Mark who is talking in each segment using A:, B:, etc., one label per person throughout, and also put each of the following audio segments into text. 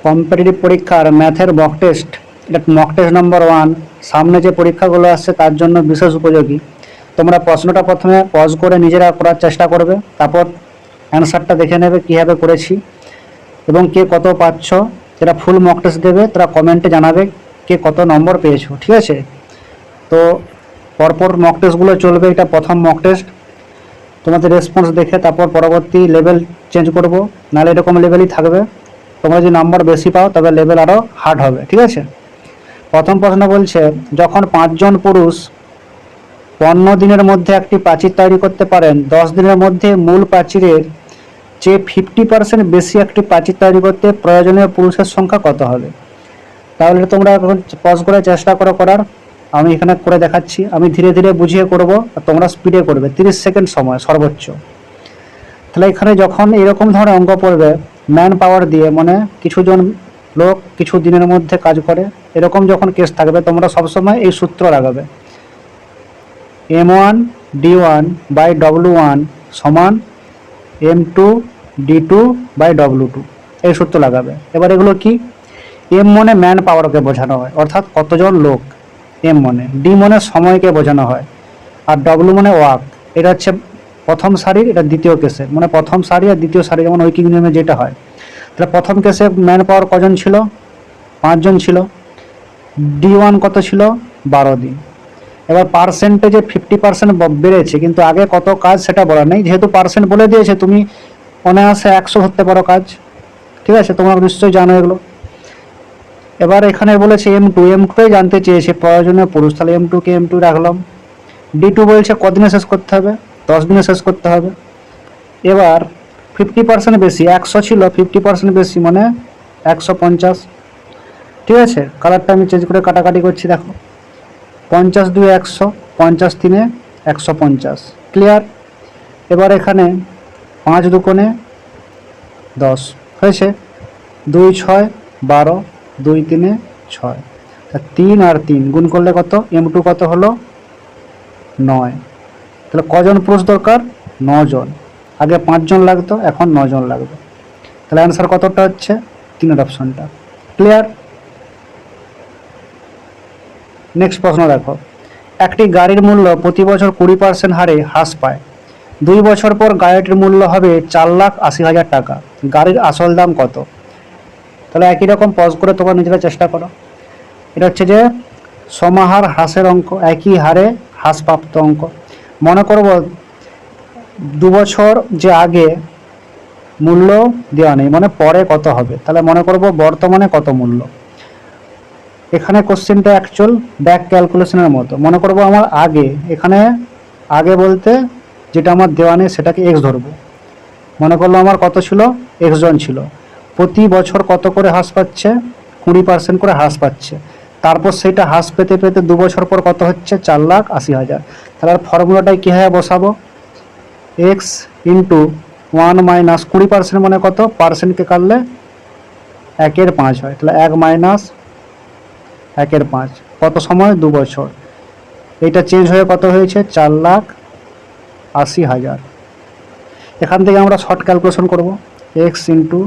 A: Competitive পরীক্ষার ম্যাথের mock test, এটা মক টেস্ট নম্বর 1। সামনে যে পরীক্ষাগুলো আসছে তার জন্য বিশেষ উপযোগী। তোমরা প্রশ্নটা প্রথমে পজ করে নিজেরা করার চেষ্টা করবে, তারপর অ্যান্সারটা দেখে নেবে কীভাবে করেছি এবং কে কত পাচ্ছ। যারা ফুল মক টেস্ট দেবে তারা কমেন্টে জানাবে কে কত নম্বর পেয়েছো, ঠিক আছে? তো পরপর মক টেস্টগুলো চলবে, এটা প্রথম মক টেস্ট। তোমাদের রেসপন্স দেখে তারপর পরবর্তী লেভেল চেঞ্জ করব, নাহলে এরকম লেভেলই থাকবে। তোমরা যদি নাম্বার বেশি পাও তবে লেভেল আরও হার্ড হবে, ঠিক আছে? প্রথম প্রশ্ন বলছে, যখন 5 জন পুরুষ 15 দিনের মধ্যে একটি প্রাচীর তৈরি করতে পারেন, 10 দিনের মধ্যে মূল প্রাচীরের চেয়ে 50% বেশি একটি প্রাচীর তৈরি করতে প্রয়োজনীয় পুরুষের সংখ্যা কত হবে? তাহলে তোমরা এখন পজ করে চেষ্টা করো করার। আমি এখানে করে দেখাচ্ছি, আমি ধীরে ধীরে বুঝিয়ে করব আর তোমরা স্পিডে করবে, 30 সেকেন্ড সময় সর্বোচ্চ। তাহলে এখানে যখন এরকম ধরনের অঙ্ক পড়বে ম্যান পাওয়ার দিয়ে, মানে কিছুজন লোক কিছু দিনের মধ্যে কাজ করে, এরকম যখন কেস থাকবে তোমরা সবসময় এই সূত্র লাগাবে, M1D1/W1 সমান M2D2/W2, এই সূত্র লাগাবে। এবার এগুলো কি? এম মনে ম্যান পাওয়ারকে বোঝানো হয়, অর্থাৎ কতজন লোক। এম মনে, ডি মনে সময়কে বোঝানো হয়, আর ডব্লু মনে ওয়ার্ক। এটা হচ্ছে প্রথম সারির, এটা দ্বিতীয় কেসের, মানে প্রথম সারি আর দ্বিতীয় সারি যেমন ঐকিক নিয়মে যেটা হয়। তাহলে প্রথম কেসে ম্যান পাওয়ার কজন ছিল? 5 জন ছিল। D1 কত ছিল? 12 দিন। এবার পার্সেন্টেজে 50% বেড়েছে, কিন্তু আগে কত কাজ সেটা বলা নেই, যেহেতু পার্সেন্ট বলে দিয়েছে তুমি অনায়াসে 100 ধরতে পারো কাজ, ঠিক আছে? তোমরা নিশ্চয়ই জানো এগুলো। এবার এখানে বলেছে M2 জানতে চেয়েছে প্রয়োজনীয় পুরুষ, তাহলে M2 কে M2 রাখলাম। D2 বলছে কদিনে শেষ করতে হবে? 10 দিনে শেষ করতে হবে। এবার 50% বেশি, 100 ছিল, 50% বেশি মানে 150, ঠিক আছে? কালারটা আমি চেঞ্জ করে কাটাকাটি করছি, দেখো 50 2 100, 50 3 150, ক্লিয়ার? এবার এখানে 5 2 10 হয়েছে, 2 6 12, 2 3 6, 3 আর 3 গুণ করলে কত? M2 কত হলো? 9। তাহলে কজন পুরুষ দরকার? 9 জন। আগে 5 জন লাগতো, এখন 9 জন লাগবে। তাহলে অ্যান্সার কতটা হচ্ছে? 3 অপশনটা, ক্লিয়ার? নেক্সট প্রশ্ন দেখো, একটি গাড়ির মূল্য প্রতি বছর 20% হারে হ্রাস পায়, 2 বছর পর গাড়িটির মূল্য হবে 4,80,000 টাকা, গাড়ির আসল দাম কত? তাহলে একই রকম পজ করে তোমরা নিজেরা চেষ্টা করো। এটা হচ্ছে যে সমাহার হ্রাসের অঙ্ক, একই হারে হ্রাসপ্রাপ্ত অঙ্ক। মনে করব 2 বছর যে আগে মূল্য দেওয়া নেই, মানে পরে কত হবে, তাহলে মনে করব বর্তমানে কত মূল্য। এখানে কোশ্চেনটা অ্যাকচুয়াল ব্যাক ক্যালকুলেশনের মতো। মনে করব আমার আগে, এখানে আগে বলতে যেটা আমার দেওয়া নেই সেটাকে এক্স ধরবো। মনে করলো আমার কত ছিল? এক্স জন ছিল, প্রতি বছর কত করে হ্রাস পাচ্ছে? 20% করে হ্রাস পাচ্ছে। তারপর সেটা হ্রাস পেতে পেতে 2 বছর পর কত হচ্ছে? 4,80,000। তাহলে ফর্মুলাটাই কীভাবে বসাবো? এক্স ইন্টু 1 মাইনাস 20% মানে কত? পার্সেন্টকে কাটলে 1/5 হয়, তাহলে 1 মাইনাস 1/5 কত সময়? 2 বছর। এইটা চেঞ্জ হয়ে কত হয়েছে? 4,80,000। এখান থেকে আমরা শর্ট ক্যালকুলেশন করব, এক্স ইন্টু,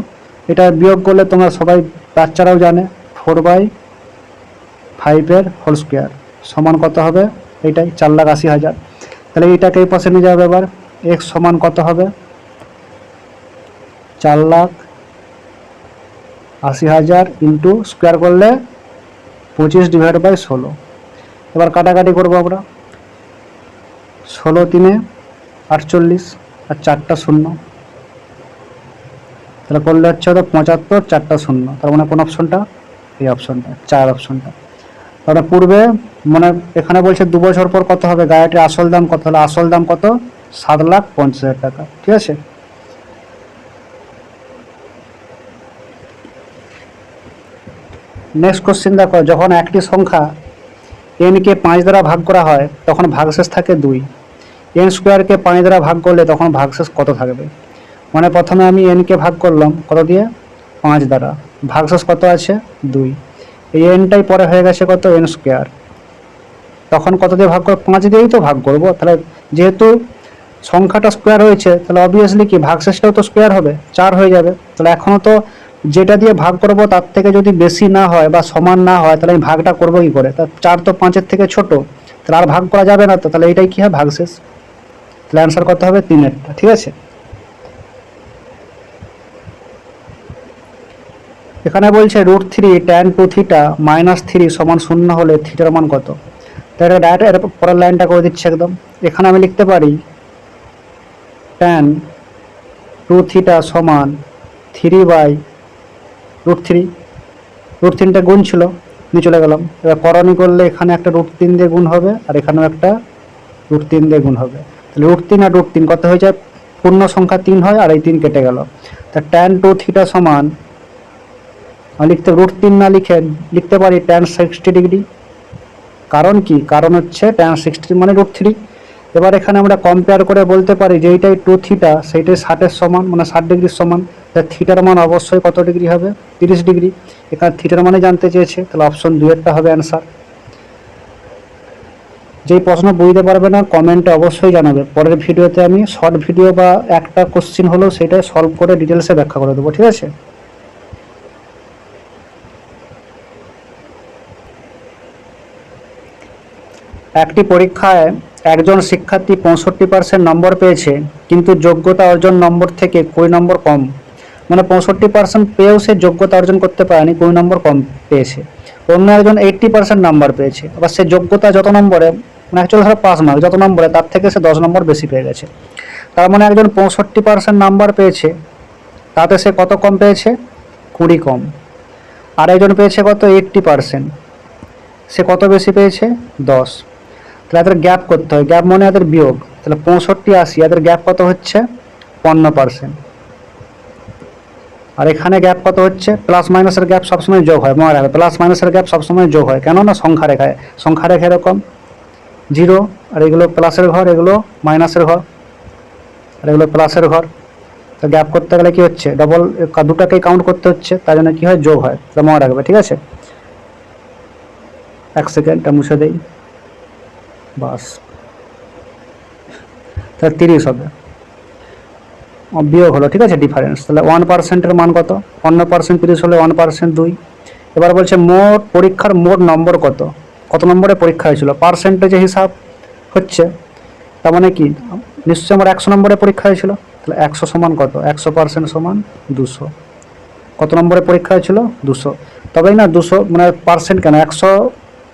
A: এটা বিয়োগ করলে তোমরা সবাই বাচ্চারাও জানে, 4/5 হোল স্কোয়ার সমান কত হবে? এইটাই 4,80,000। তাহলে এইটাকে এই পাশে নিয়ে যাবে। এবার এক্স সমান কত হবে? 4,80,000 ইন্টু স্কোয়ার করলে 25/16। এবার কাটাকাটি করবো আমরা, 16 3 48 আর 4টা 0, তাহলে করলে হচ্ছে 75, 4টা 0, তার মানে কোন অপশনটা? এই অপশনটা, 4 অপশনটা। তাহলে পূর্বে মানে এখানে বলছে 2 বছর পর কত হবে? গাড়িটির আসল দাম কত? তাহলে আসল দাম কত? 7,50,000 টাকা, ঠিক আছে? নেক্সট কোশ্চেন দেখো, যখন একটি সংখ্যা n কে 5 দ্বারা ভাগ করা হয় তখন ভাগশেষ থাকে 2, n স্কোয়ারকে 5 দ্বারা ভাগ করলে তখন ভাগশেষ কত থাকবে? মানে প্রথমে আমি n কে ভাগ করলাম কত দিয়ে? 5 দ্বারা, ভাগশেষ কত আছে? 2। এই nটাই পরে হয়ে গেছে কত? n square. তখন কত দিয়ে ভাগ করব? 5 দিয়েই তো ভাগ করব। তাহলে যেহেতু সংখ্যাটা স্কোয়ার হয়েছে তাহলে অবভিয়াসলি কি ভাগশেষটাও তো স্কোয়ার হবে, 4 হয়ে যাবে। তাহলে এখনও তো যেটা দিয়ে ভাগ করব তার থেকে যদি বেশি না হয় বা সমান না হয় তাহলে আমি ভাগটা করবো কি করে? তা 4 তো 5-এর থেকে ছোট, তাহলে আর ভাগ করা যাবে না, তো তাহলে এটাই কি হয়? ভাগশেষ। তাহলে অ্যান্সার করতে হবে 3-এরটা। ঠিক আছে, এখানে বলছে √3 tan 2 থিটা -3 সমান 0 হলে থিটার মান কত? তাহলে ডাইরেক্ট এর পরের লাইনটা করে দিচ্ছে একদম। এখানে আমি লিখতে পারি tan 2 থিটা সমান 3/√3। √3টা গুণ ছিল, নিয়ে চলে গেলাম। এবার করণী করলে এখানে একটা √3 দিয়ে গুণ হবে আর এখানেও একটা √3 দিয়ে গুণ হবে। তাহলে √3 আর √3 কত হয়ে যায়? পূর্ণ সংখ্যা 3 হয় আর এই 3 কেটে গেল। তা tan 2 থিটা সমান লিখতে √3 না লিখে লিখতে পারি tan 60 ডিগ্রি। কারণ কি? কারণ হচ্ছে tan 60 মানে √3। এবার এখানে আমরা কম্পেয়ার করে বলতে পারি যে এইটাই 2 থিটা সেইটাই 60-এর সমান, মানে 60 ডিগ্রির সমান। তা থিটার মান অবশ্যই কত ডিগ্রি হবে? 30 ডিগ্রি। এখানে থিটার মানে জানতে চেয়েছে, তাহলে অপশন 2-এরটা হবে অ্যান্সার। যেই প্রশ্ন বুঝতে পারবে না কমেন্টে অবশ্যই জানাবে, পরের ভিডিওতে আমি শর্ট ভিডিও বা একটা কোশ্চিন হলেও সেটা সলভ করে ডিটেলসে ব্যাখ্যা করে দেবো। ঠিক আছে, একটি পরীক্ষায় একজন শিক্ষার্থী 65% নম্বর পেয়েছে, কিন্তু যোগ্যতা অর্জন নম্বর থেকে 20 নম্বর কম। মানে 65% পেয়েও সে যোগ্যতা অর্জন করতে পারেনি, 20 নম্বর কম পেয়েছে। অন্য একজন 80% নাম্বার পেয়েছে, আবার সে যোগ্যতা যত নম্বরে, মানে অ্যাকচুয়ালি ধরো 5 মার্ক যত নম্বরে, তার থেকে সে 10 নম্বর বেশি পেয়ে গেছে। তার মানে একজন 65% নাম্বার পেয়েছে, তাতে সে কত কম পেয়েছে? 20 কম। আর একজন পেয়েছে কত? 80%, সে কত বেশি পেয়েছে? 10। তাহলে এদের গ্যাপ করতে হয়, গ্যাপ মানে এদের বিয়োগ। তাহলে 65-80, এদের গ্যাপ কত হচ্ছে? 55%। আর এখানে গ্যাপ কত হচ্ছে? প্লাস মাইনাসের গ্যাপ সবসময় যোগ হয়, মনে রাখবে প্লাস মাইনাসের গ্যাপ সবসময় যোগ হয়, কেননা সংখ্যা রেখায়, সংখ্যা রেখা এরকম 0, আর এগুলো প্লাসের ঘর, এগুলো মাইনাসের ঘর, আর এগুলো প্লাসের ঘর। তো গ্যাপ করতে গেলে কি হচ্ছে? ডবল দুটাকেই কাউন্ট করতে হচ্ছে, তাই জন্য কি হয়? যোগ হয়। তো মনে রাখবে। ঠিক আছে, 1 সেকেন্ডটা মুছে দেই, বাস। তাহলে 30 হবে, বিয়োগ হলো। ঠিক আছে, ডিফারেন্স। তাহলে 1%-এর মান কত? 1% 30 হলে 1% 2। এবার বলছে মোট পরীক্ষার মোট নম্বর কত? কত নম্বরে পরীক্ষা হয়েছিল? পার্সেন্টেজে হিসাব হচ্ছে, তার মানে কি? নিশ্চয়ই আমার 100 নম্বরে পরীক্ষা হয়েছিল। তাহলে 100 সমান কত? 100% সমান 200। কত নম্বরে পরীক্ষা হয়েছিল? 200। তবেই না 200, মানে পার্সেন্ট কেন, 100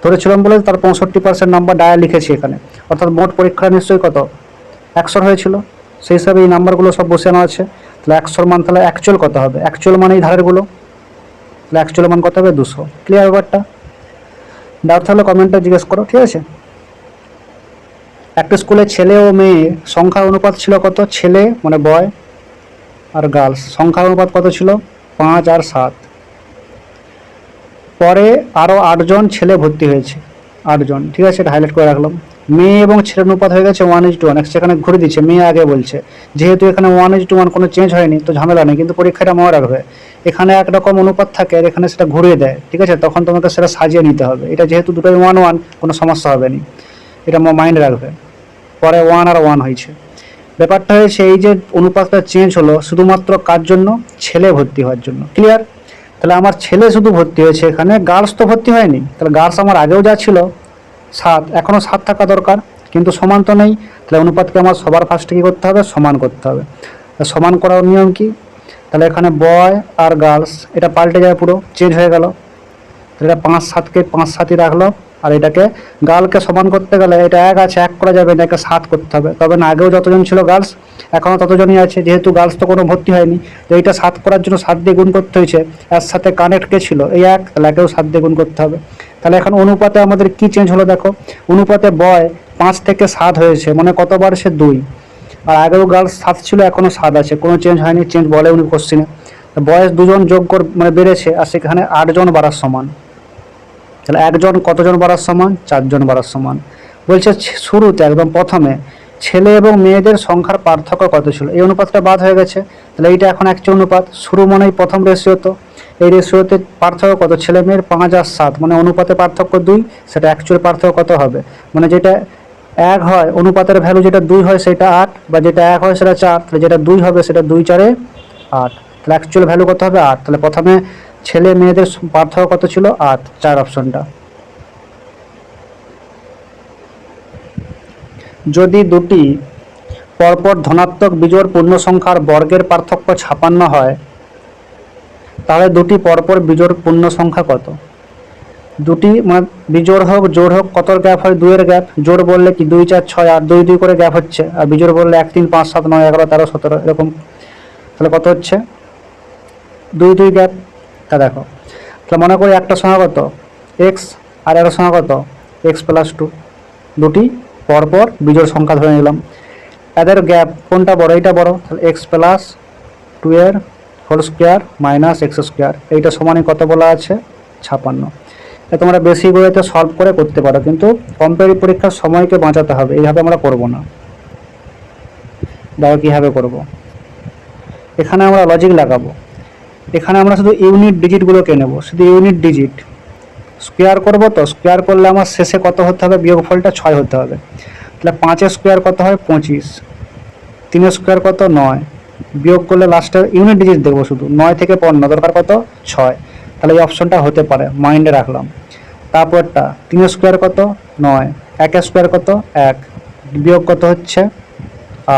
A: ধরেছিলাম বলে তার 65% নাম্বার ডায়া লিখেছি এখানে, অর্থাৎ মোট পরীক্ষা নিশ্চয়ই কত? 100 হয়েছিল। সেই হিসাবে এই নাম্বারগুলো সব বসানো আছে। তাহলে 100-র মান তাহলে অ্যাকচুয়াল কত হবে? অ্যাকচুয়াল মানে এই ধারেরগুলো, তাহলে অ্যাকচুয়াল মান কত হবে? 200। ক্লিয়ার ব্যাপারটা? ডাউট থাকলে কমেন্টে জিজ্ঞেস করো। ঠিক আছে, একটা স্কুলে ছেলে ও মেয়ে সংখ্যার অনুপাত ছিল কত? ছেলে মানে বয় আর গার্লস সংখ্যার অনুপাত কত ছিল? 5 আর 7। পরে আরও 8 জন ছেলে ভর্তি হয়েছে, 8 জন। ঠিক আছে, এটা হাইলাইট করে রাখলাম। মেয়ে এবং ছেলের অনুপাত হয়ে গেছে 1:1। সেখানে ঘুরে দিচ্ছে, মেয়ে আগে বলছে, যেহেতু এখানে 1:1 কোনো চেঞ্জ হয়নি তো ঝামেলা নেই, কিন্তু পরীক্ষাটা মনে রাখবে এখানে একরকম অনুপাত থাকে আর এখানে সেটা ঘুরিয়ে দেয়। ঠিক আছে, তখন তোমাকে সেটা সাজিয়ে নিতে হবে। এটা যেহেতু দুটোই 1:1, কোনো সমস্যা হবে না, এটা মাইন্ড রাখবে। পরে 1 আর 1 হয়েছে। ব্যাপারটা হয়েছে এই যে অনুপাতটা চেঞ্জ হলো শুধুমাত্র কার জন্য? ছেলে ভর্তি হওয়ার জন্য। ক্লিয়ার? তাহলে আমার ছেলে শুধু ভর্তি হয়েছে এখানে, গার্লস তো ভর্তি হয়নি। তাহলে গার্লস আমার আগেও যা ছিল 7, এখনও 7 থাকা দরকার, কিন্তু সমান তো নেই। তাহলে অনুপাতকে আমার সবার ফার্স্টে কী করতে হবে? সমান করতে হবে। সমান করার নিয়ম কি? তাহলে এখানে বয় আর গার্লস এটা পাল্টে যায়, পুরো চেঞ্জ হয়ে গেল। তাহলে এটা 5-7কে 5-7ই রাখলো, আর এটাকে গার্লকে সমান করতে গেলে এটা 1 আছে, 1 করা যাবে না, একে 7 করতে হবে। তবে না, আগেও যতজন ছিল গার্লস এখনও ততজনই আছে, যেহেতু গার্লস তো কোনো ভর্তি হয়নি, তো এইটা 7 করার জন্য 7 দিয়ে গুণ করতে হয়েছে। এর সাথে কানেক্ট কে ছিল? এই 1, তাহলে একেও 7 দিয়ে গুণ করতে হবে। তাহলে এখন অনুপাতে আমাদের কি চেঞ্জ হলো দেখো, অনুপাতে বয় 5 থেকে 7 হয়েছে, মানে কতবার সে 2। আর আগেও গার্লস 7 ছিল, এখনও 7 আছে, কোনো চেঞ্জ হয়নি। চেঞ্জ বলে উনি কোশ্চিনে। বয়স 2 জন যোগ মানে বেড়েছে, আর সেখানে 8 জন বাড়ার সমান। তাহলে 1 জন কতজন বাড়ার সমান? 4 জন বাড়ার সমান। বলছে শুরুতে একদম প্রথমে ছেলে এবং মেয়েদের সংখ্যার পার্থক্য কত ছিল? এই অনুপাতটা বাদ হয়ে গেছে, তাহলে এইটা এখন একটা অনুপাত। শুরু মনেই প্রথম রেশিও, তো এই রেশিওতে পার্থক্য কত? ছেলে মেয়ের 5 আর 7, মানে অনুপাতে পার্থক্য 2। সেটা অ্যাকচুয়াল পার্থক্য কত হবে? মানে যেটা 1 হয় অনুপাতের ভ্যালু, যেটা 2 হয় সেটা 8, বা যেটা 1 হয় সেটা 4, তাহলে যেটা 2 হবে সেটা 2 4 8। তাহলে অ্যাকচুয়াল ভ্যালু কত হবে 8। তাহলে প্রথমে ছেলে মেয়েদের পার্থক্য কত ছিল 8, 4 অপশনটা। যদি দুটি পরপর ধনাত্মক বিজোড় পূর্ণ সংখ্যার বর্গের পার্থক্য 56 হয়, তাহলে দুটি পরপর বিজোড় পূর্ণ সংখ্যা কত? দুটি মানে বিজোড় হোক জোড় হোক কত গ্যাপ হয়? 2 এর গ্যাপ। জোড় বললে কি 2, 4, 6, 8, 2, 2 করে গ্যাপ হচ্ছে, আর বিজোড় বললে 1, 3, 5, 7, 9, 11, 13, 17 এরকম। তাহলে কত হচ্ছে? 2, 2 গ্যাপ। তা দেখো, তাহলে মনে করি একটা সংখ্যা কত এক্স আর একটা সংখ্যা কত এক্স প্লাস 2, দুটি পরপর বিজোড় সংখ্যা ধরে নিলাম। এদের গ্যাপ কোনটা বড়? এইটা বড়। তাহলে এক্স প্লাস 2 এর whole square minus x square, এইটা সমানই কত বলা আছে? 56। তোমরা বেশি করে তো সলভ করে করতে পারো, কিন্তু কম্পারেটিভ পরীক্ষার সময়কে বাঁচাতে হবে, এইভাবে আমরা করব না। দেখো কীভাবে করব। এখানে আমরা লজিক লাগাবো। এখানে আমরা শুধু ইউনিট ডিজিটগুলোকে নেব, শুধু ইউনিট ডিজিট স্কোয়ার করব। তো স্কোয়ার করলে আমার শেষে কত হতে হবে? বিয়োগফলটা 6 হতে হবে। তাহলে 5 স্কোয়ার কত হয়? 25। 3 স্কোয়ার কত? 9। বিয়োগ করলে লাস্টের ইউনিট ডিজিট দেখবো শুধু, 9 থেকে 15 দরকার কত? 6। তাহলে এই অপশনটা হতে পারে, মাইন্ডে রাখলাম। তারপরটা 3 স্কোয়ার কত? 9। 1 স্কোয়ার কত? 1। বিয়োগ কত হচ্ছে?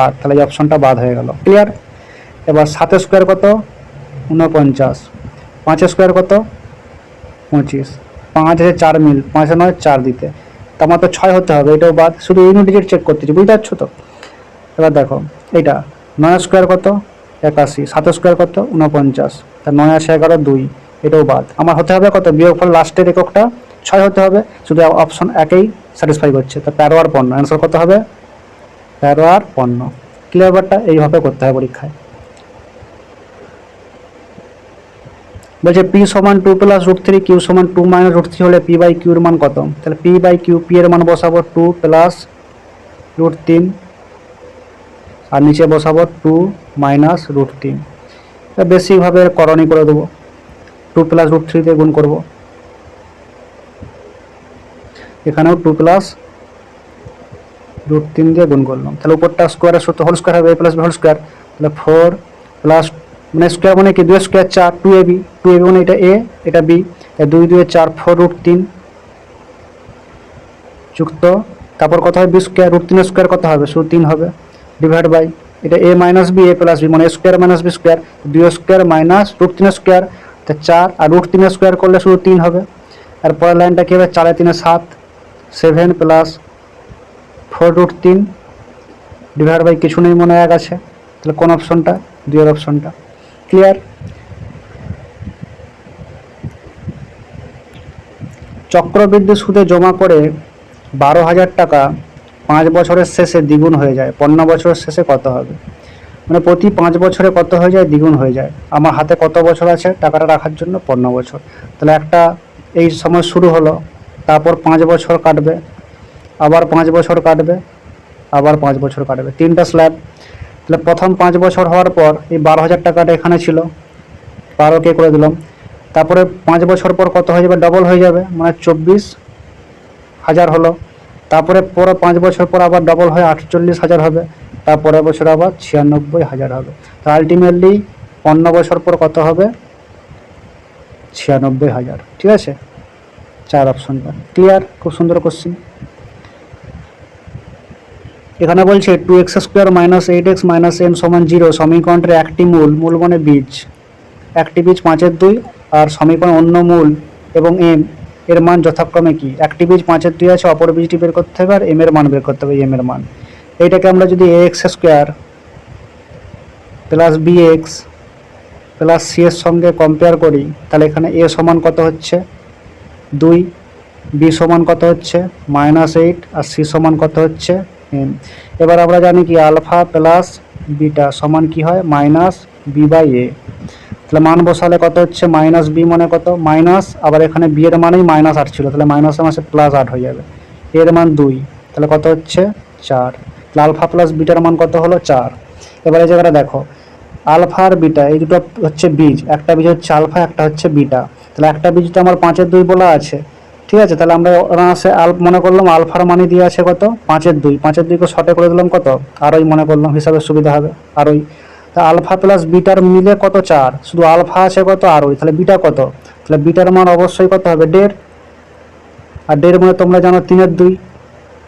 A: 8। তাহলে এই অপশনটা বাদ হয়ে গেল। ক্লিয়ার? এবার 7 স্কোয়ার কত? 49। 5 স্কোয়ার কত? 25। 5 আছে 4 মিল, 5 9 4 দিতে, তার মানে তো 6 হতে হবে, এটাও বাদ। শুধু ইউনিট ডিজিট চেক করতেছি, বুঝতে পারছো তো? এবার দেখো এইটা 9 স্কোয়ার কত? 81। 7 স্কোয়ার কত? 49। তা 9 আসে 11, 2, এটাও বাদ। আমার হতে হবে কত? বিয়োগফল লাস্টের এককটা 6 হতে হবে, শুধু অপশন একেই স্যাটিসফাই করছে। তা 13 আর 15, অ্যান্সার কত হবে? 13 আর 15। ক্লিয়ার? ব্যাপারটা এইভাবে করতে হয় পরীক্ষায়। বলছে পি সমান 2 প্লাস রুট 3, কিউ সমান 2 মাইনাস রুট 3 হলে পি বাই কিউর মান কত? তাহলে পি বাই কিউ, পি এর মান বসাবো 2 প্লাস রুট 3, আর নিচে বসাবো 2 মাইনাস রুট 3। বেসিকভাবে করণী করে দেবো, 2 প্লাস রুট 3 দিয়ে গুণ করবো, এখানেও 2 প্লাস রুট 3 দিয়ে গুণ করলাম। তাহলে উপরটা স্কোয়ারের সূত্র হোল স্কোয়ার হবে, a plus b whole square. তাহলে 4 প্লাস মানে স্কোয়ার মানে কি 2 স্কোয়ার 4, 2ab, 2ab মানে এটা a এটা b, 2 2 4, 4 রুট 3 যুক্ত, তারপর কত হয়? B square. রুট 3 স্কোয়ার কত হবে? শুধু 3 হবে, ডিভাইড বাই এটা a minus b, a plus b মানে square minus b square, 2 square minus root 3 square, তা 4, আর রুট 3 স্কোয়ার করলে শুধু 3 হবে। আর পরের লাইনটা কী হবে? 4 3 7, 7 প্লাস 4 রুট 3 ডিভাইড বাই কিছু নেই মনে 1 আছে। তাহলে কোন অপশনটা? 2 এর অপশনটা। ক্লিয়ার? চক্রবৃদ্ধি সুদে জমা করে 12,000 টাকা 5 বছরের শেষে দ্বিগুণ হয়ে যায়, 15 বছরের শেষে কত হবে? মানে প্রতি 5 বছরে কত হয়ে যায়? দ্বিগুণ হয়ে যায়। আমার হাতে কত বছর আছে টাকাটা রাখার জন্য? 15 বছর। তাহলে একটা এই সময় শুরু হলো, তারপর 5 বছর কাটবে, আবার 5 বছর কাটবে, আবার 5 বছর কাটবে, 3টা স্ল্যাব। তাহলে প্রথম 5 বছর হওয়ার পর এই 12,000 টাকাটা এখানে ছিল, 12কে করে দিলাম। তারপরে 5 বছর পর কত হয়ে যাবে? ডবল হয়ে যাবে, মানে 24,000 হলো। তারপরে 5 বছর পর আবার ডবল হয়ে 48,000 হবে, তারপরের বছর আবার 96,000 হবে। তো আলটিমেটলি 15 বছর পর কত হবে? 96,000। ঠিক আছে? 4 অপশনটা ক্লিয়ার? খুব সুন্দর কোশ্চিন। এখানে বলছে 2x square minus 8x minus n সমান 0 সমীকরণের একটি মূল, মূল মানে বীজ, একটি বীজ 5 2, আর সমীকরণ অন্য মূল এবং m এর মান যথাক্রমে কি? একটি বীজ 5 2 আছে, অপর বীজটি বের করতে হবে, আর m এর মান বের করতে হবে, m এর মান। এইটাকে আমরা যদি ax square plus bx plus c এর সঙ্গে কম্পেয়ার করি, তাহলে এখানে a সমান কত হচ্ছে? 2, b সমান কত হচ্ছে? -8, আর c সমান কত হচ্ছে? m। এবার আমরা জানি কি আলফা প্লাস বিটা সমান কি হয়? মাইনাস বি বাই এ। তাহলে মান বসালে কত হচ্ছে? মাইনাস বি মানে কত? মাইনাস, আবার এখানে বি এর মানেই -8 ছিল, তাহলে মাইনাসের মাসে +8 হয়ে যাবে। এর মান 2, তাহলে কত হচ্ছে? 4। তাহলে আলফা প্লাস বিটার মান কত হলো? 4। এবার এই জায়গাটা দেখো, আলফা আর বিটা এই দুটো হচ্ছে বীজ, একটা বীজ হচ্ছে আলফা, একটা হচ্ছে বিটা। তাহলে একটা বীজটা আমার 5 2 বলা আছে, ঠিক আছে? তাহলে আমরা আসে মনে করলাম আলফার মানে দিয়ে আছে কত? 5 2, 5 2কে শর্টে করে দিলাম কত? আর ওই মনে করলাম, হিসাবে সুবিধা হবে আর ওই। তা আলফা প্লাস বিটার মিলে কত 4, শুধু আলফা আছে কত আরই, তাহলে বিটা কত, তাহলে বিটার মান অবশ্যই কত হবে 1.5, আর 1.5 মানে তোমরা জানো 3/2,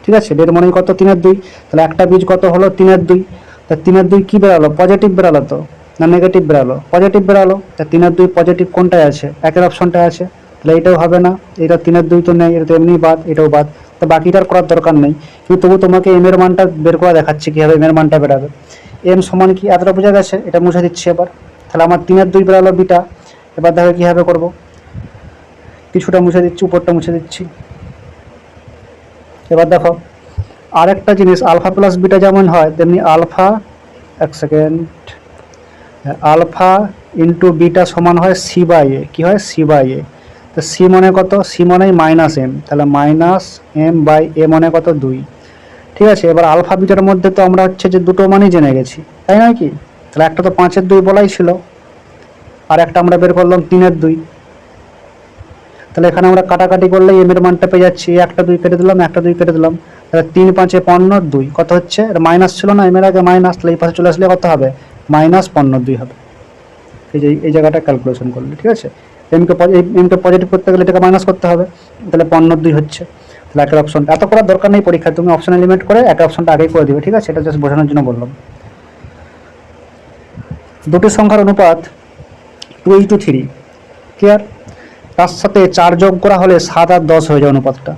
A: ঠিক আছে, 1.5 মানে কত 3/2, তাহলে একটা বীজ কত হলো 3/2, তা 3/2 কি বেরালো, পজিটিভ বেরালো তো না নেগেটিভ বেরালো, পজিটিভ বেরালো, তা 3/2 পজিটিভ কোনটায় আছে, একের অপশনটায় আছে, তাহলে এটাও হবে না, এটা 3/2 তো নেই, এটা তো এমনি বাদ, এটাও বাদ, তো বাকিটার করার দরকার নেই, কিন্তু তবু তোমাকে এম এর মানটা বের করে দেখাচ্ছি কীভাবে এম এর মানটা বেরাবে। এম সমান কি এতটা বোঝা গেছে, এটা মুছে দিচ্ছি এবার, তাহলে আমার 3/2 বেরালো বিটা, এবার দেখো কীভাবে করবো, কিছুটা মুছে দিচ্ছি, উপরটা মুছে দিচ্ছি। এবার দেখো আরেকটা জিনিস, আলফা প্লাস বিটা যেমন হয় তেমনি আলফা, এক সেকেন্ড, আলফা ইন্টু বিটা সমান হয় সি বাই এ, কী হয় সি বাই এ, তো সি মানে কত, সি মানে মাইনাস এম, তাহলে মাইনাস এম বাই এ মানে কত 2, ঠিক আছে। এবার আলফা বিটার মধ্যে তো আমরা হচ্ছে যে দুটো মানই জেনে গেছি, তাই নয় কি, তাহলে একটা তো 5/2 বলাই ছিল, আর একটা আমরা বের করলাম 3/2, তাহলে এখানে আমরা কাটাকাটি করলে এম এর মানটা পেয়ে যাচ্ছি, একটা 2 কেটে দিলাম, একটা 2 কেটে দিলাম, তাহলে 3 5 15 2 কত হচ্ছে, মাইনাস ছিল না এম এর আগে মাইনাস, তাহলে এই পাশে চলে আসলে কত হবে, -15/2 হবে, এই যে এই জায়গাটা ক্যালকুলেশন করলে, ঠিক আছে। এমকে পজিটিভ করতে গেলে এটাকে মাইনাস করতে হবে, তাহলে 15/2 হচ্ছে, তাহলে একের অপশনটা এত করার দরকার নেই পরীক্ষায়, তুমি অপশন এলিমেন্ট করে একের অপশনটা আগেই করে দিবে, ঠিক আছে, এটা জাস্ট বোঝানোর জন্য বললাম। দুটি সংখ্যার অনুপাত 2:3, ক্লিয়ার, তার সাথে 4 যোগ করা হলে 7 আর 10 হয়ে যায় অনুপাতটা,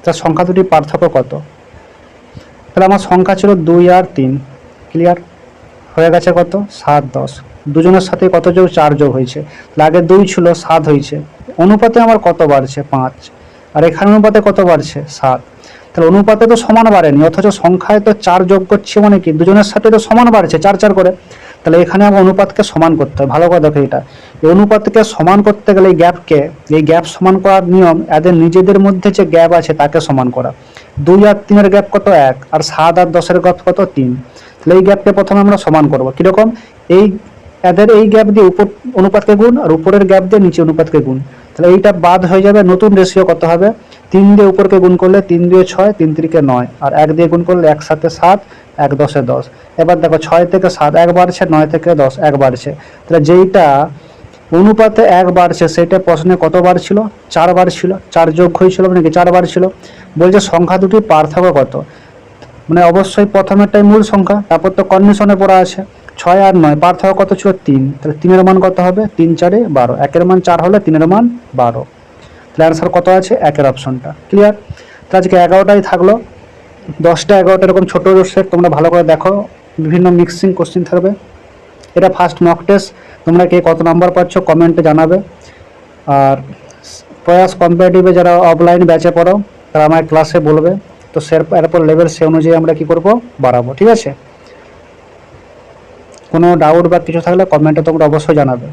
A: তার সংখ্যা দুটির পার্থক্য কত, তাহলে আমার সংখ্যা ছিল 2 আর 3, ক্লিয়ার, হয়ে গেছে কত 7 10, দুজনের সাথে কত যোগ 4 যোগ হয়েছে, তাহলে আগে 2 ছিল 7 হয়েছে, অনুপাতে আমার কত বাড়ছে 5, আর এখানে অনুপাতে কত বাড়ছে 7, তাহলে অনুপাতে তো সমান বাড়েনি, অথচ সংখ্যায় তো 4 যোগ করছে মানে কি দুজনের সাথে তো সমান বাড়ছে 4 4 করে, তাহলে এখানে আমার অনুপাতকে সমান করতে হবে, ভালো করে দেখো এটা, এই অনুপাতকে সমান করতে গেলে এই গ্যাপ সমান করার নিয়ম, এদের নিজেদের মধ্যে যে গ্যাপ আছে তাকে সমান করা, 2 আর 3 গ্যাপ কত 1, আর 7 আর 10 গ্যাপ কত 3, তাহলে এই গ্যাপকে প্রথমে আমরা সমান করব, কীরকম, এই এদের এই গ্যাপ দিয়ে উপর অনুপাতকে গুণ, আর উপরের গ্যাপ দিয়ে নিচে অনুপাতকে গুণ, তাহলে এইটা বাদ হয়ে যাবে, নতুন রেশিও কত হবে, 3 দিয়ে উপরকে গুণ করলে 3 2 6, 3 3 9, আর 1 দিয়ে গুণ করলে 1 7 7, 1 10 10, এবার দেখো 6 থেকে 7 1 বাড়ছে, 9 থেকে 10 1 বাড়ছে, তাহলে যেইটা অনুপাতে 1 বাড়ছে সেটা প্রশ্নে কত বার ছিল 4 বার ছিল, 4 যোগ হয়েছিল নাকি 4 বার ছিল, বলছে সংখ্যা দুটির পার্থক্য কত, মানে অবশ্যই প্রথমেরটাই মূল সংখ্যা, তারপর তো কন্ডিশনে পড়া আছে, 6 আর 9 পার্থক্য কত ছিল 3, তাহলে 3 এর মান কত হবে 3 4 12, 1 এর মান 4 হলে 3 এর মান 12, তাহলে অ্যান্সার কত আছে 1 এর অপশনটা, ক্লিয়ার। তো আজকে 11টাই থাকলো, 10টা 11টা এরকম ছোটো সেট, তোমরা ভালো করে দেখো, বিভিন্ন মিক্সিং কোশ্চেন থাকবে, এটা ফার্স্ট মক টেস্ট, তোমরা কে কত নাম্বার পাচ্ছ কমেন্টে জানাবে, আর প্রয়াস কম্পারেটিভে যারা অফলাইন ব্যাচে পড়ো তারা আমার ক্লাসে বলবে, তো এরপর লেভেল সে অনুযায়ী আমরা কি করব বাড়াবো, ঠিক আছে। কোনো ডাউট বা কিছু থাকলে কমেন্টে তোমরা অবশ্যই জানাবে।